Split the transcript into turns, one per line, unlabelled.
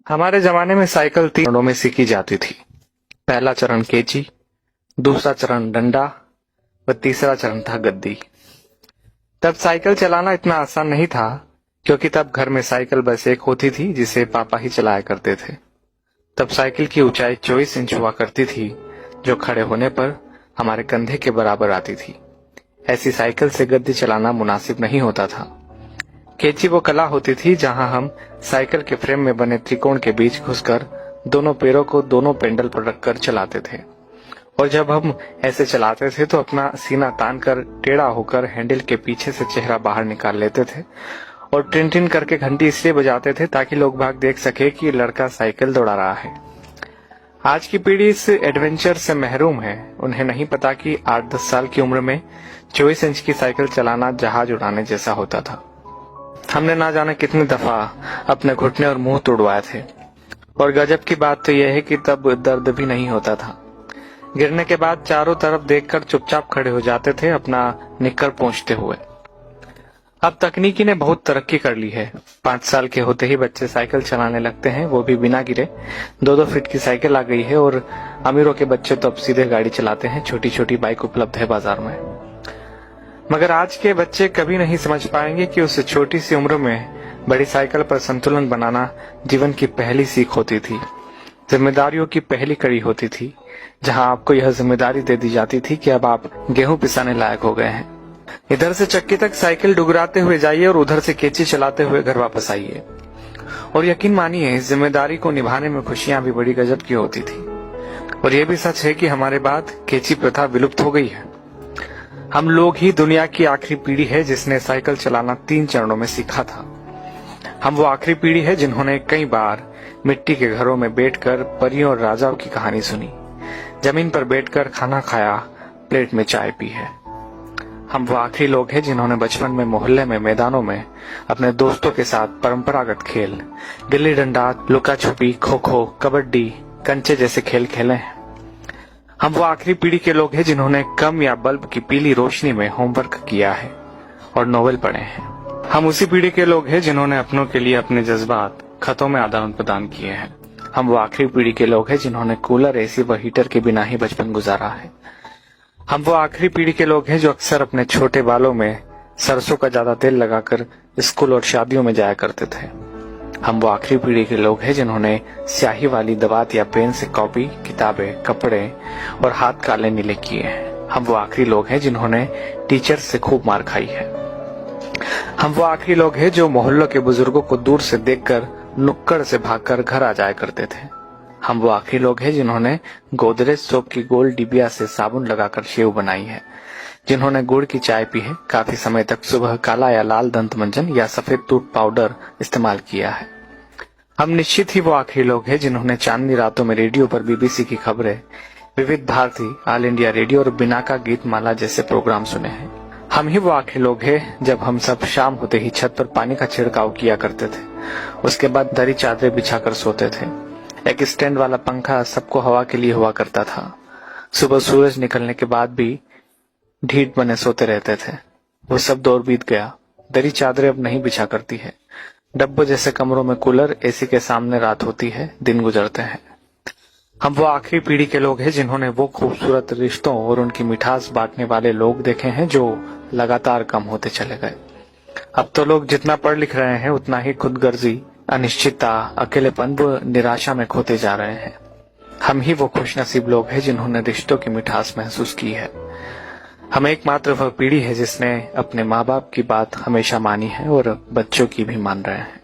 हमारे जमाने में साइकिल 3 चरणों में सीखी जाती थी। पहला चरण केची, दूसरा चरण डंडा व तीसरा चरण था गद्दी। तब साइकिल चलाना इतना आसान नहीं था, क्योंकि तब घर में साइकिल बस एक होती थी जिसे पापा ही चलाया करते थे। तब साइकिल की ऊंचाई 24 इंच हुआ करती थी, जो खड़े होने पर हमारे कंधे के बराबर आती थी। ऐसी साइकिल से गद्दी चलाना मुनासिब नहीं होता था। केची वो कला होती थी जहां हम साइकिल के फ्रेम में बने त्रिकोण के बीच घुसकर दोनों पैरों को दोनों पेंडल पर रखकर चलाते थे, और जब हम ऐसे चलाते थे तो अपना सीना तान कर टेढ़ा होकर हैंडल के पीछे से चेहरा बाहर निकाल लेते थे और टिन टिन करके घंटी इसलिए बजाते थे ताकि लोग भाग देख सके कि लड़का साइकिल दौड़ा रहा है। आज की पीढ़ी इस एडवेंचर से महरूम है। उन्हें नहीं पता कि 8-10 साल की उम्र में 24 इंच की साइकिल चलाना जहाज उड़ाने जैसा होता था। हमने ना जाने कितनी दफा अपने घुटने और मुंह तोड़वाए थे, और गजब की बात तो यह है कि तब दर्द भी नहीं होता था। गिरने के बाद चारों तरफ देखकर चुपचाप खड़े हो जाते थे, अपना निक्कर पोंछते हुए। अब तकनीकी ने बहुत तरक्की कर ली है। 5 साल के होते ही बच्चे साइकिल चलाने लगते हैं, वो भी बिना गिरे। 2-2 फीट की साइकिल आ गई है, और अमीरों के बच्चे तो अब सीधे गाड़ी चलाते हैं। छोटी छोटी बाइक उपलब्ध है बाजार में। मगर आज के बच्चे कभी नहीं समझ पाएंगे कि उस छोटी सी उम्र में बड़ी साइकिल पर संतुलन बनाना जीवन की पहली सीख होती थी, जिम्मेदारियों की पहली कड़ी होती थी, जहां आपको यह जिम्मेदारी दे दी जाती थी कि अब आप गेहूं पिसाने लायक हो गए हैं। इधर से चक्की तक साइकिल डुगराते हुए जाइए और उधर से केची चलाते हुए घर वापस आइए। और यकीन मानिए, इस जिम्मेदारी को निभाने में खुशियां भी बड़ी गजब की होती थी। और यह भी सच है कि हमारे बाद केची प्रथा विलुप्त हो गई है। हम लोग ही दुनिया की आखिरी पीढ़ी है जिसने साइकिल चलाना 3 चरणों में सीखा था। हम वो आखिरी पीढ़ी है जिन्होंने कई बार मिट्टी के घरों में बैठकर परियों और राजाओं की कहानी सुनी, जमीन पर बैठकर खाना खाया, प्लेट में चाय पी है। हम वो आखिरी लोग हैं जिन्होंने बचपन में मोहल्ले में मैदानों में अपने दोस्तों के साथ परंपरागत खेल, गिल्ली डंडा, लुका छुपी, खो खो, कबड्डी, कंचे जैसे खेल खेले हैं। हम वो आखिरी पीढ़ी के लोग हैं जिन्होंने कम या बल्ब की पीली रोशनी में होमवर्क किया है और नोवेल पढ़े हैं। हम उसी पीढ़ी के लोग हैं जिन्होंने अपनों के लिए अपने जज्बात खतों में आदान प्रदान किए हैं। हम वो आखिरी पीढ़ी के लोग हैं जिन्होंने कूलर, एसी व हीटर के बिना ही बचपन गुजारा है। हम वो आखिरी पीढ़ी के लोग हैं जो अक्सर अपने छोटे बालों में सरसों का ज्यादा तेल लगाकर स्कूल और शादियों में जाया करते थे। हम वो आखिरी पीढ़ी के लोग हैं जिन्होंने स्याही वाली दवात या पेन से कॉपी, किताबें, कपड़े और हाथ काले नीले किए हैं। हम वो आखिरी लोग हैं जिन्होंने टीचर से खूब मार खाई है। हम वो आखिरी लोग हैं जो मोहल्लों के बुजुर्गों को दूर से देखकर नुक्कड़ से भागकर घर आ जाया करते थे। हम वो आखिरी लोग हैं जिन्होंने गोदरेज सोप की गोल डिबिया से साबुन लगाकर शेव बनाई है, जिन्होंने गुड़ की चाय पी है, काफी समय तक सुबह काला या लाल दंत मंजन या सफेद टूथ पाउडर इस्तेमाल किया है। हम निश्चित ही वो आखिरी लोग हैं जिन्होंने चांदनी रातों में रेडियो पर बीबीसी की खबरें, विविध भारती, ऑल इंडिया रेडियो और बिनाका गीत माला जैसे प्रोग्राम सुने हैं। हम ही वो आखिरी लोग हैं जब हम सब शाम होते ही छत पर पानी का छिड़काव किया करते थे। उसके बाद दरी चादरें बिछाकर सोते थे। एक स्टैंड वाला पंखा सबको हवा के लिए हुआ करता था। सुबह सूरज निकलने के बाद भी ढीठ बने सोते रहते थे। वो सब दौर बीत गया। दरी चादरें अब नहीं बिछा करती है। डब्बों जैसे कमरों में कूलर, एसी के सामने रात होती है, दिन गुजरते हैं। हम वो आखिरी पीढ़ी के लोग हैं जिन्होंने वो खूबसूरत रिश्तों और उनकी मिठास बांटने वाले लोग देखे हैं जो लगातार कम होते चले गए। अब तो लोग जितना पढ़ लिख रहे हैं उतना ही खुदगर्जी, अनिश्चितता, अकेलेपन व निराशा में खोते जा रहे हैं। हम ही वो खुशनसीब लोग हैं जिन्होंने रिश्तों की मिठास महसूस की है। हम एकमात्र वह पीढ़ी है जिसने अपने माँ बाप की बात हमेशा मानी है और बच्चों की भी मान रहे हैं।